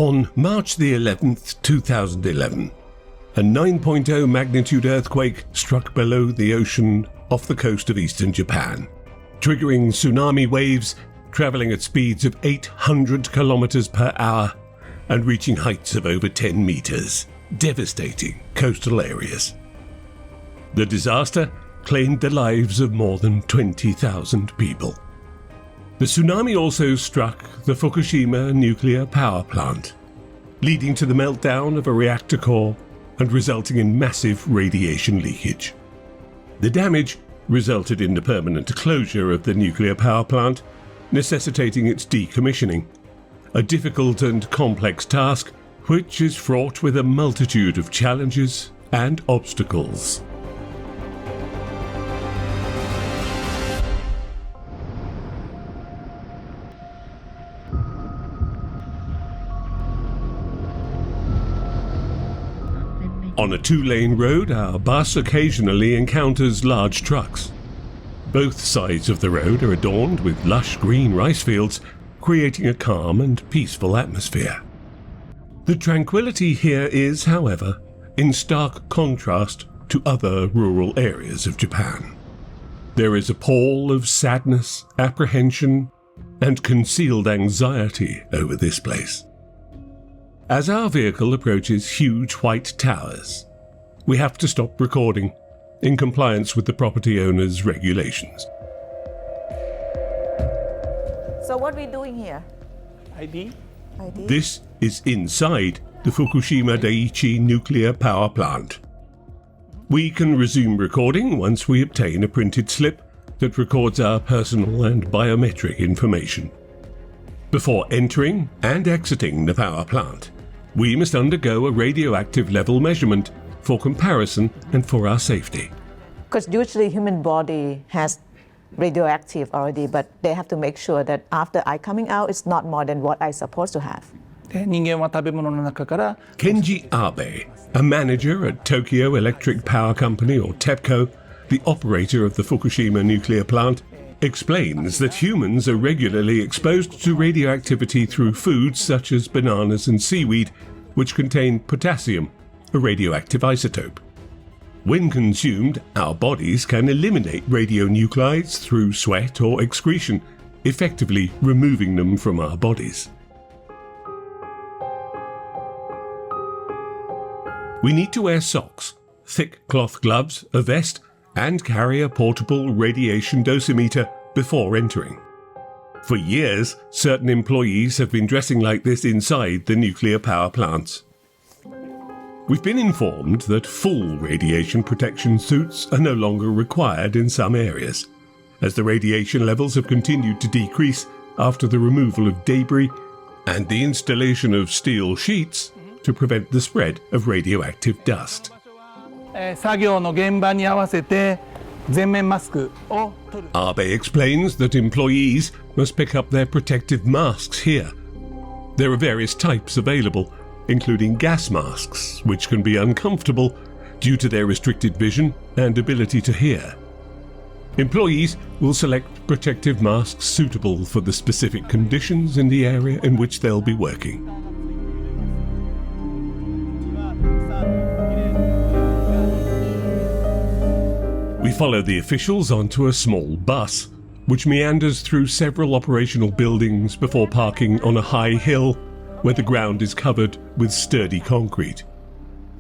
On March the 11th, 2011, a 9.0 magnitude earthquake struck below the ocean off the coast of eastern Japan, triggering tsunami waves travelling at speeds of 800 kilometers per hour and reaching heights of over 10 meters, devastating coastal areas. The disaster claimed the lives of more than 20,000 people. The tsunami also struck the Fukushima nuclear power plant, leading to the meltdown of a reactor core and resulting in massive radiation leakage. The damage resulted in the permanent closure of the nuclear power plant, necessitating its decommissioning, a difficult and complex task which is fraught with a multitude of challenges and obstacles. On a two-lane road, our bus occasionally encounters large trucks. Both sides of the road are adorned with lush green rice fields, creating a calm and peaceful atmosphere. The tranquility here is, however, in stark contrast to other rural areas of Japan. There is a pall of sadness, apprehension, and concealed anxiety over this place. As our vehicle approaches huge white towers, we have to stop recording in compliance with the property owner's regulations. So what are we doing here? ID? This is inside the Fukushima Daiichi nuclear power plant. We can resume recording once we obtain a printed slip that records our personal and biometric information. Before entering and exiting the power plant, we must undergo a radioactive level measurement for comparison and for our safety. Because usually human body has radioactive already, but they have to make sure that after I coming out, it's not more than what I supposed to have. で、人間は食べ物の中から Kenji Abe, a manager at Tokyo Electric Power Company or TEPCO, the operator of the Fukushima nuclear plant, explains that humans are regularly exposed to radioactivity through foods such as bananas and seaweed, which contain potassium, a radioactive isotope. When consumed, our bodies can eliminate radionuclides through sweat or excretion, effectively removing them from our bodies. We need to wear socks, thick cloth gloves, a vest, and carry a portable radiation dosimeter before entering. For years, certain employees have been dressing like this inside the nuclear power plants. We've been informed that full radiation protection suits are no longer required in some areas, as the radiation levels have continued to decrease after the removal of debris and the installation of steel sheets to prevent the spread of radioactive dust. 作業の現場に合わせて全面マスクを取る。 Abe explains that employees must pick up their protective masks here. There are various types available, including gas masks, which can be uncomfortable due to their restricted vision and ability to hear. Employees will select protective masks suitable for the specific conditions in the area in which they'll be working. We follow the officials onto a small bus, which meanders through several operational buildings before parking on a high hill where the ground is covered with sturdy concrete.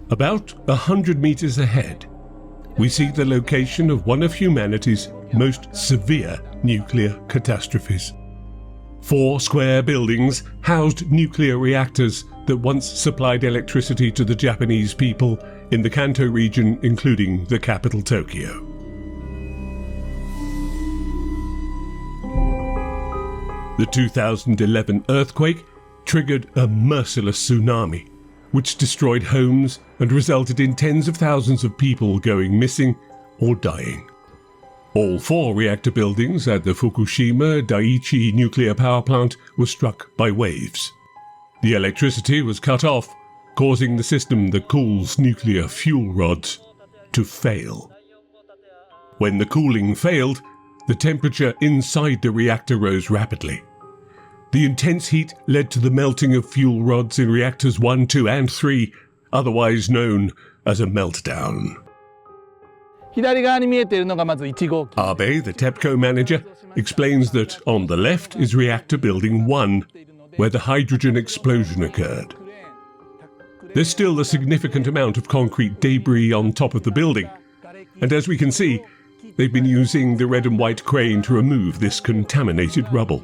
About 100 meters ahead, we see the location of one of humanity's most severe nuclear catastrophes. 4 square buildings housed nuclear reactors that once supplied electricity to the Japanese people in the Kanto region, including the capital Tokyo. The 2011 earthquake triggered a merciless tsunami, which destroyed homes and resulted in tens of thousands of people going missing or dying. All 4 reactor buildings at the Fukushima Daiichi nuclear power plant were struck by waves. The electricity was cut off, causing the system that cools nuclear fuel rods to fail. When the cooling failed, the temperature inside the reactor rose rapidly. The intense heat led to the melting of fuel rods in reactors 1, 2, and 3, otherwise known as a meltdown. 左側に見えているのがまず1号機。 Abe, the TEPCO manager, explains that on the left is reactor building 1, where the hydrogen explosion occurred. There's still a significant amount of concrete debris on top of the building, and as we can see, they've been using the red and white crane to remove this contaminated rubble.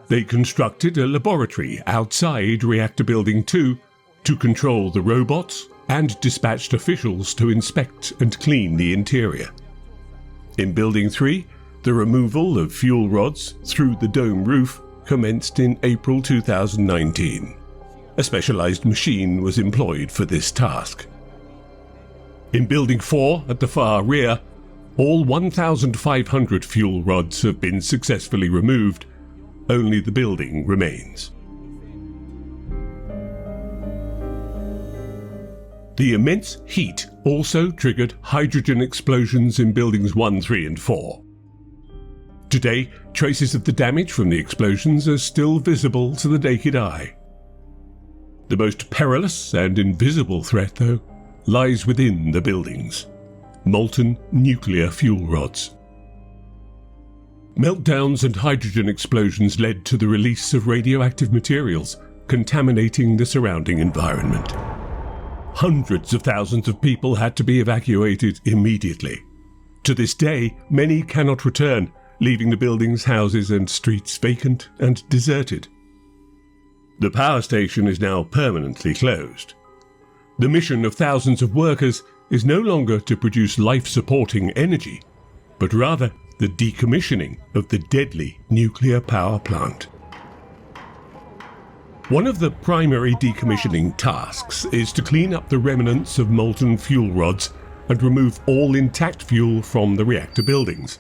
They constructed a laboratory outside Reactor Building 2 to control the robots and dispatched officials to inspect and clean the interior. In Building 3, the removal of fuel rods through the dome roof commenced in April 2019. A specialized machine was employed for this task. In Building 4, at the far rear, all 1,500 fuel rods have been successfully removed. Only the building remains. The immense heat also triggered hydrogen explosions in Buildings 1, 3, and 4. Today, traces of the damage from the explosions are still visible to the naked eye. The most perilous and invisible threat, though, lies within the buildings: molten nuclear fuel rods. Meltdowns and hydrogen explosions led to the release of radioactive materials, contaminating the surrounding environment. Hundreds of thousands of people had to be evacuated immediately. To this day, many cannot return, leaving the buildings, houses, and streets vacant and deserted. The power station is now permanently closed. The mission of thousands of workers is no longer to produce life-supporting energy, but rather the decommissioning of the deadly nuclear power plant. One of the primary decommissioning tasks is to clean up the remnants of molten fuel rods and remove all intact fuel from the reactor buildings.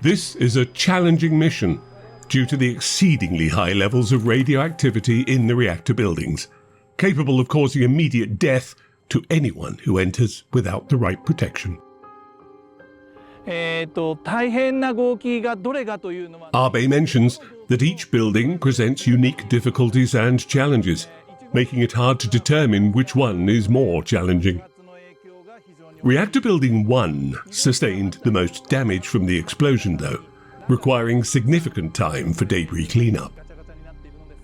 This is a challenging mission due to the exceedingly high levels of radioactivity in the reactor buildings, capable of causing immediate death to anyone who enters without the right protection. 大変な合気がどれかというのは Abe mentions that each building presents unique difficulties and challenges, making it hard to determine which one is more challenging. Reactor Building 1 sustained the most damage from the explosion, though, requiring significant time for debris cleanup.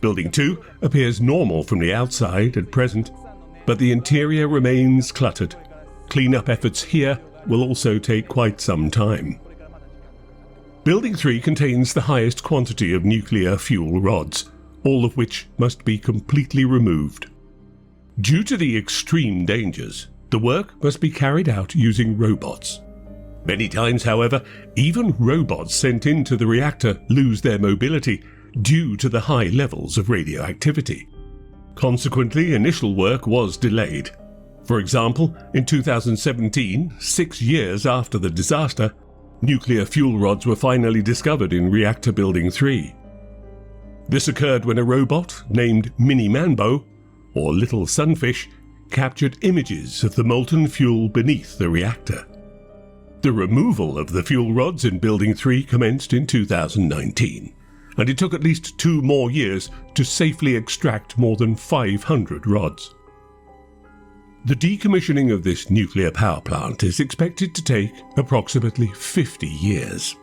Building 2 appears normal from the outside at present, but the interior remains cluttered. Cleanup efforts here will also take quite some time. Building 3 contains the highest quantity of nuclear fuel rods, all of which must be completely removed. Due to the extreme dangers, the work must be carried out using robots. Many times, however, even robots sent into the reactor lose their mobility due to the high levels of radioactivity. Consequently, initial work was delayed. For example, in 2017, 6 years after the disaster, nuclear fuel rods were finally discovered in Reactor Building 3. This occurred when a robot named Mini Manbo, or Little Sunfish, captured images of the molten fuel beneath the reactor. The removal of the fuel rods in Building 3 commenced in 2019, and it took at least 2 more years to safely extract more than 500 rods. The decommissioning of this nuclear power plant is expected to take approximately 50 years.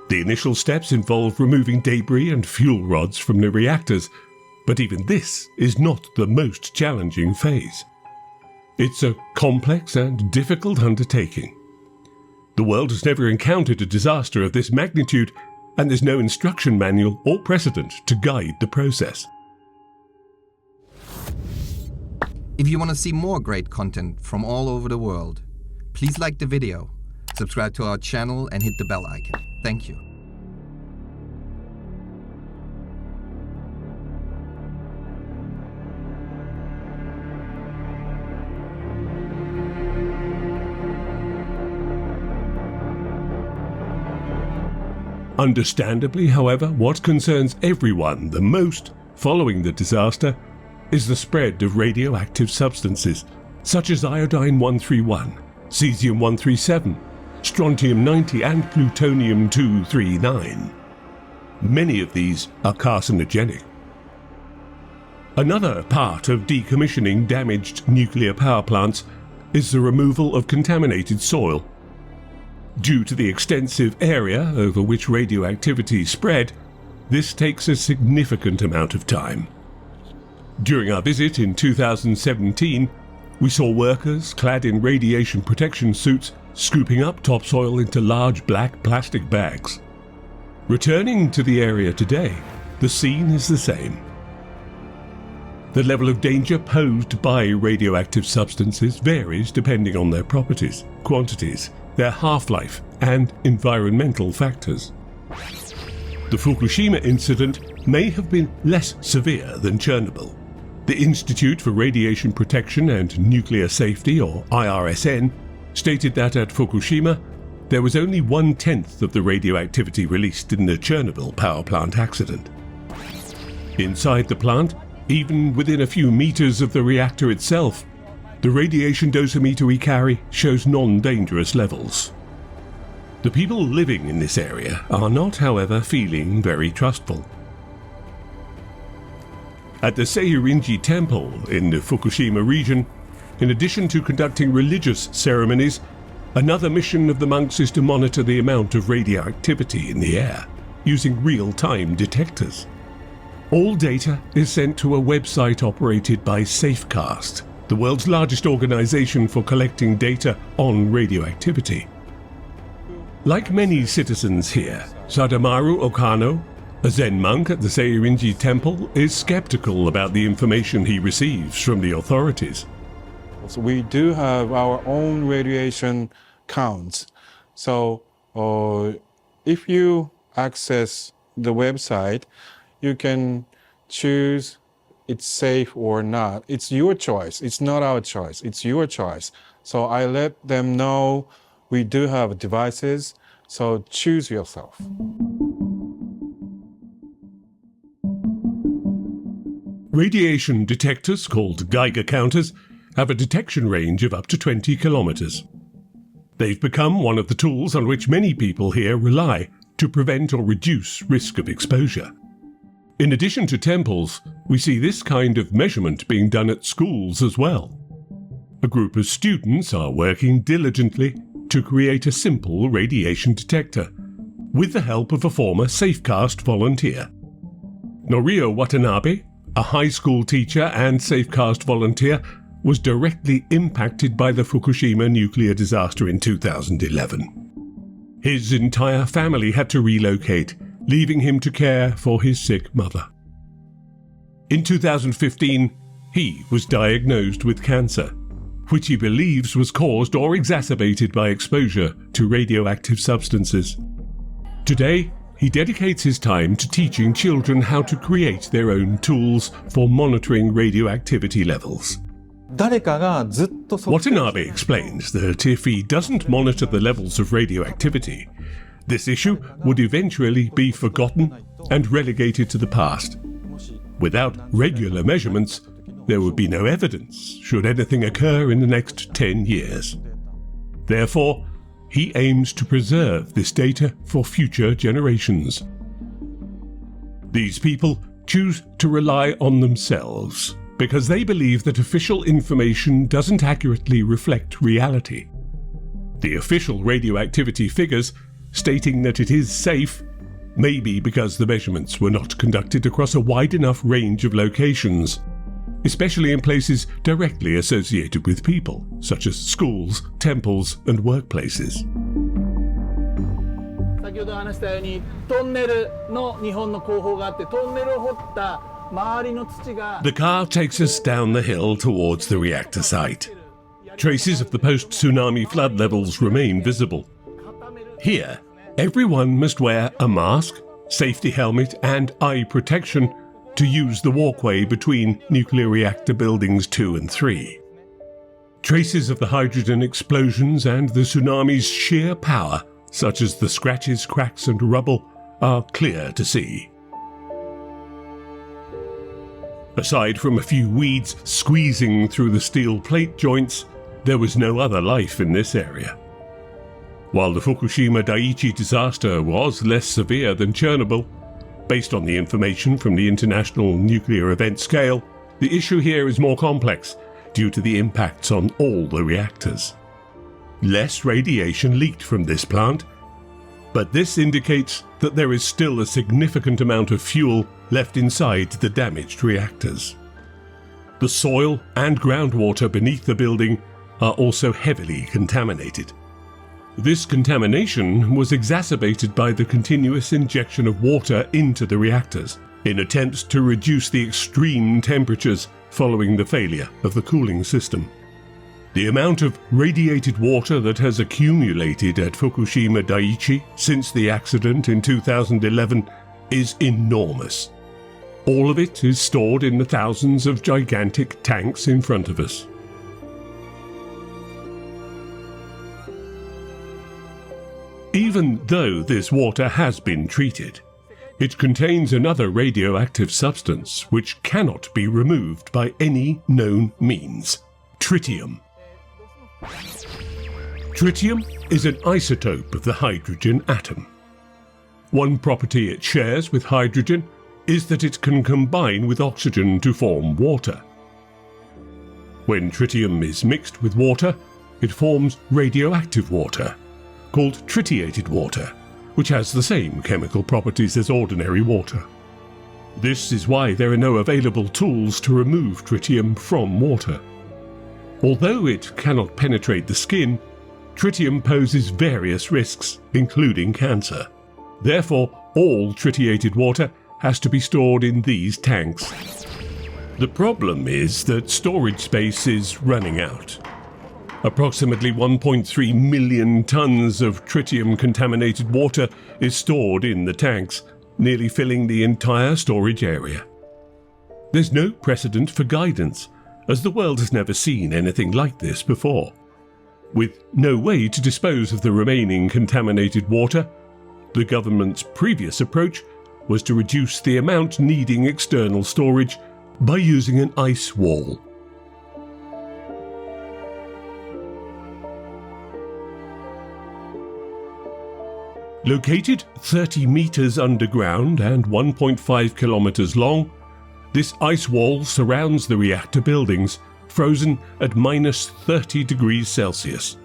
The initial steps involve removing debris and fuel rods from the reactors, but even this is not the most challenging phase. It's a complex and difficult undertaking. The world has never encountered a disaster of this magnitude, and there's no instruction manual or precedent to guide the process. If you want to see more great content from all over the world, please like the video, subscribe to our channel and hit the bell icon. Thank you. Understandably, however, what concerns everyone the most following the disaster is the spread of radioactive substances such as iodine-131, cesium-137, strontium-90 and plutonium-239. Many of these are carcinogenic. Another part of decommissioning damaged nuclear power plants is the removal of contaminated soil. Due to the extensive area over which radioactivity spread, this takes a significant amount of time. During our visit in 2017, we saw workers clad in radiation protection suits scooping up topsoil into large black plastic bags. Returning to the area today, the scene is the same. The level of danger posed by radioactive substances varies depending on their properties, quantities, their half-life, and environmental factors. The Fukushima incident may have been less severe than Chernobyl. The Institute for Radiation Protection and Nuclear Safety, or IRSN, stated that at Fukushima, there was only 1/10 of the radioactivity released in the Chernobyl power plant accident. Inside the plant, even within a few meters of the reactor itself, the radiation dosimeter we carry shows non-dangerous levels. The people living in this area are not, however, feeling very trustful. At the Seirinji Temple in the Fukushima region, in addition to conducting religious ceremonies, another mission of the monks is to monitor the amount of radioactivity in the air, using real-time detectors. All data is sent to a website operated by Safecast, the world's largest organization for collecting data on radioactivity. Like many citizens here, Sadamaru Okano, a Zen monk at the Seirinji Temple, is skeptical about the information he receives from the authorities. So we do have our own radiation counts. So if you access the website, you can choose it's safe or not. It's your choice. It's not our choice. It's your choice. So I let them know we do have devices, so choose yourself. Radiation detectors, called Geiger counters, have a detection range of up to 20 kilometers. They've become one of the tools on which many people here rely to prevent or reduce risk of exposure. In addition to temples, we see this kind of measurement being done at schools as well. A group of students are working diligently to create a simple radiation detector, with the help of a former Safecast volunteer. Norio Watanabe, a high school teacher and Safecast volunteer, was directly impacted by the Fukushima nuclear disaster in 2011. His entire family had to relocate, leaving him to care for his sick mother. In 2015, he was diagnosed with cancer, which he believes was caused or exacerbated by exposure to radioactive substances. Today, he dedicates his time to teaching children how to create their own tools for monitoring radioactivity levels. Watanabe explains that if he doesn't monitor the levels of radioactivity, this issue would eventually be forgotten and relegated to the past. Without regular measurements, there would be no evidence should anything occur in the next 10 years. Therefore, he aims to preserve this data for future generations. These people choose to rely on themselves because they believe that official information doesn't accurately reflect reality. The official radioactivity figures stating that it is safe may be because the measurements were not conducted across a wide enough range of locations, especially in places directly associated with people, such as schools, temples, and workplaces. The car takes us down the hill towards the reactor site. Traces of the post-tsunami flood levels remain visible. Here, everyone must wear a mask, safety helmet, and eye protection to use the walkway between nuclear reactor buildings 2 and 3. Traces of the hydrogen explosions and the tsunami's sheer power, such as the scratches, cracks, and rubble, are clear to see. Aside from a few weeds squeezing through the steel plate joints, there was no other life in this area. While the Fukushima Daiichi disaster was less severe than Chernobyl, Based on the information from the International Nuclear Event Scale, the issue here is more complex due to the impacts on all the reactors. Less radiation leaked from this plant, but this indicates that there is still a significant amount of fuel left inside the damaged reactors. The soil and groundwater beneath the building are also heavily contaminated. This contamination was exacerbated by the continuous injection of water into the reactors in attempts to reduce the extreme temperatures following the failure of the cooling system. The amount of radiated water that has accumulated at Fukushima Daiichi since the accident in 2011 is enormous. All of it is stored in the thousands of gigantic tanks in front of us. Even though this water has been treated, it contains another radioactive substance which cannot be removed by any known means: tritium. Tritium is an isotope of the hydrogen atom. One property it shares with hydrogen is that it can combine with oxygen to form water. When tritium is mixed with water, it forms radioactive water, called tritiated water, which has the same chemical properties as ordinary water. This is why there are no available tools to remove tritium from water. Although it cannot penetrate the skin, tritium poses various risks, including cancer. Therefore, all tritiated water has to be stored in these tanks. The problem is that storage space is running out. Approximately 1.3 million tons of tritium-contaminated water is stored in the tanks, nearly filling the entire storage area. There's no precedent for guidance, as the world has never seen anything like this before. With no way to dispose of the remaining contaminated water, the government's previous approach was to reduce the amount needing external storage by using an ice wall. Located 30 meters underground and 1.5 kilometers long, this ice wall surrounds the reactor buildings, frozen at minus 30 degrees Celsius.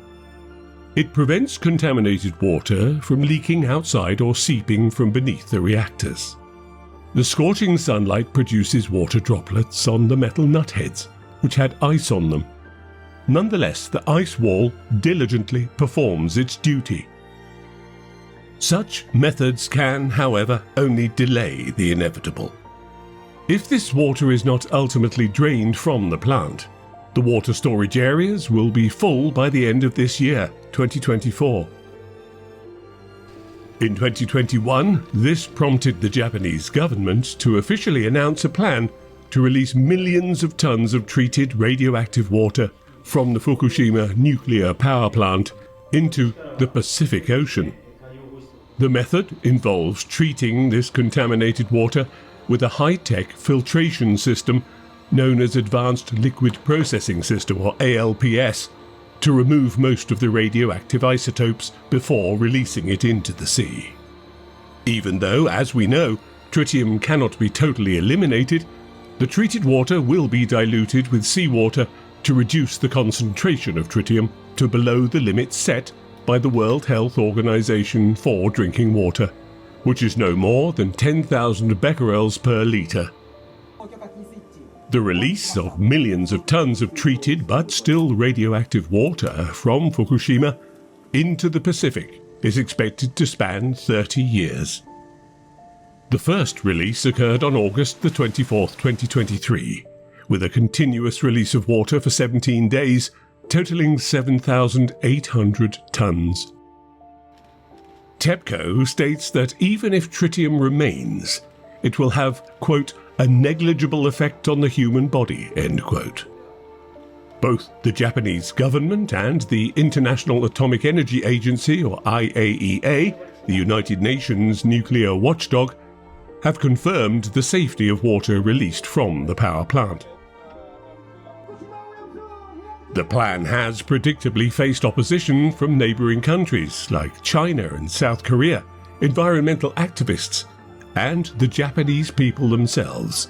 It prevents contaminated water from leaking outside or seeping from beneath the reactors. The scorching sunlight produces water droplets on the metal nut heads, which had ice on them. Nonetheless, the ice wall diligently performs its duty. Such methods can, however, only delay the inevitable. If this water is not ultimately drained from the plant, the water storage areas will be full by the end of this year, 2024. In 2021, this prompted the Japanese government to officially announce a plan to release millions of tons of treated radioactive water from the Fukushima nuclear power plant into the Pacific Ocean. The method involves treating this contaminated water with a high-tech filtration system known as Advanced Liquid Processing System, or ALPS, to remove most of the radioactive isotopes before releasing it into the sea. Even though, as we know, tritium cannot be totally eliminated, the treated water will be diluted with seawater to reduce the concentration of tritium to below the limit set by the World Health Organization for drinking water, which is no more than 10,000 becquerels per litre. The release of millions of tons of treated but still radioactive water from Fukushima into the Pacific is expected to span 30 years. The first release occurred on August the 24th, 2023, with a continuous release of water for 17 days, totaling 7,800 tons. TEPCO states that even if tritium remains, it will have, quote, a negligible effect on the human body, end quote. Both the Japanese government and the International Atomic Energy Agency, or IAEA, the United Nations nuclear watchdog, have confirmed the safety of water released from the power plant. The plan has predictably faced opposition from neighbouring countries like China and South Korea, environmental activists, and the Japanese people themselves,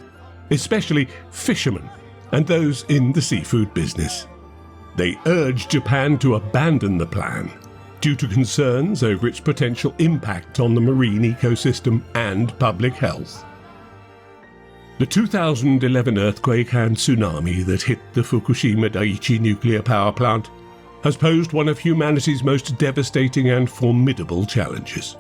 especially fishermen and those in the seafood business. They urged Japan to abandon the plan due to concerns over its potential impact on the marine ecosystem and public health. The 2011 earthquake and tsunami that hit the Fukushima Daiichi nuclear power plant has posed one of humanity's most devastating and formidable challenges.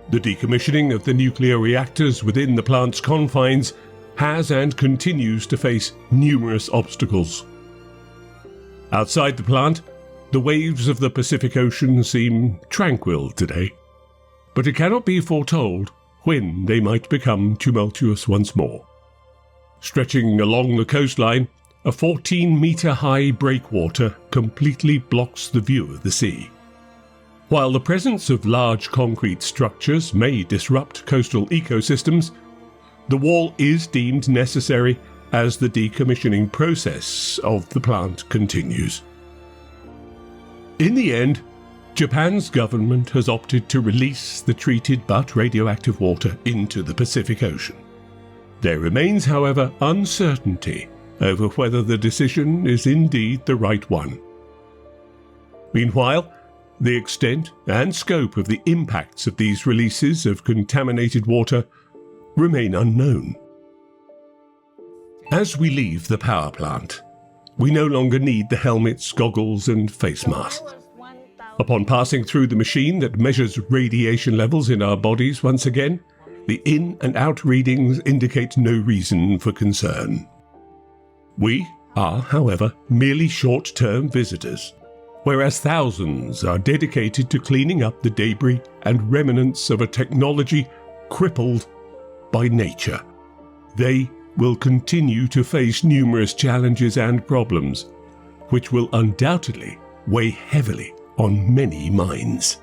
The decommissioning of the nuclear reactors within the plant's confines has and continues to face numerous obstacles. Outside the plant, the waves of the Pacific Ocean seem tranquil today, but it cannot be foretold when they might become tumultuous once more. Stretching along the coastline, a 14-metre-high breakwater completely blocks the view of the sea. While the presence of large concrete structures may disrupt coastal ecosystems, the wall is deemed necessary as the decommissioning process of the plant continues. In the end, Japan's government has opted to release the treated but radioactive water into the Pacific Ocean. There remains, however, uncertainty over whether the decision is indeed the right one. Meanwhile, the extent and scope of the impacts of these releases of contaminated water remain unknown. As we leave the power plant, we no longer need the helmets, goggles, and face masks. Upon passing through the machine that measures radiation levels in our bodies once again, the in and out readings indicate no reason for concern. We are, however, merely short-term visitors, whereas thousands are dedicated to cleaning up the debris and remnants of a technology crippled by nature. They will continue to face numerous challenges and problems, which will undoubtedly weigh heavily on many minds.